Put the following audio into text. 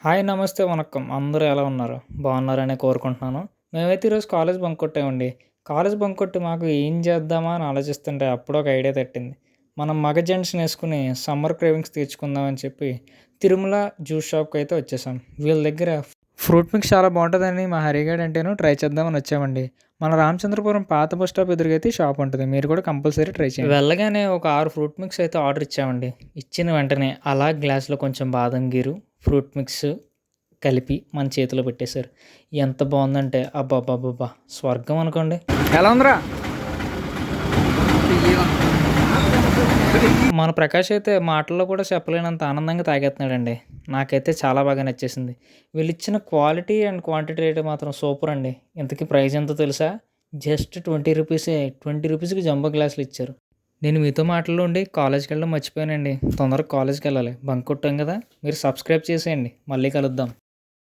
Hi! నమస్తే, వణక్కం. అందరూ ఎలా ఉన్నారు? బాగున్నారనే కోరుకుంటున్నాను. మేమైతే ఈరోజు కాలేజ్ బంక్ కొట్టామండి. కాలేజ్ బంక్ కొట్టి మాకు ఏం చేద్దామా అని ఆలోచిస్తుంటే అప్పుడే ఒక ఐడియా తట్టింది. మనం మగ జెంట్స్‌ని ఏసుకొని సమ్మర్ క్రేవింగ్స్ తీర్చుకుందాం అని చెప్పి తిరుమల జ్యూస్ షాప్‌కైతే వచ్చేసాం. వీళ్ళ దగ్గర ఫ్రూట్ మిక్స్ చాలా బాగుంటదని మా హరిగాడు అంటేను ట్రై చేద్దామని వచ్చామండి. మన రామచంద్రపురం పాత బస్ స్టాప్ ఎదురుగైతే ఈ షాప్ ఉంటది. మీరు కూడా కంపల్సరీ ట్రై చేయండి. వెళ్ళగానే ఒక 6 ఫ్రూట్ మిక్స్ అయితే ఆర్డర్ ఇచ్చామండి. ఇచ్చిన వెంటనే అలా గ్లాస్‌లో కొంచెం బాదం గీరు, ఫ్రూట్ మిక్స్ కలిపి మన చేతిలో పెట్టేశారు. ఎంత బావుందంటే అబ్బబ్బబ్బబ్బా! స్వర్గం అనుకోండి. ఎలా ఉందిరా? మన ప్రకాష్ అయితే మాటల్లో కూడా చెప్పలేనంత ఆనందంగా తాగేస్తున్నాడండి. నాకైతే చాలా బాగా నచ్చేసింది. వీళ్ళిచ్చిన క్వాలిటీ అండ్ క్వాంటిటీ రేట్ మాత్రం సూపర్ అండి. ఇంతకీ ప్రైస్ ఎంతో తెలుసా? జస్ట్ 20 రూపీసే. 20 రూపీస్‌కి జంబో గ్లాసులు ఇచ్చారు. నేను మీతో మాటల్లో ఉండి కాలేజ్‌కెళ్ళడం మర్చిపోయానండి. తొందరగా కాలేజ్‌కెళ్ళాలి. బంక్ కొట్టాం కదా! మీరు సబ్స్క్రైబ్ చేసేయండి. మళ్ళీ కలుద్దాం.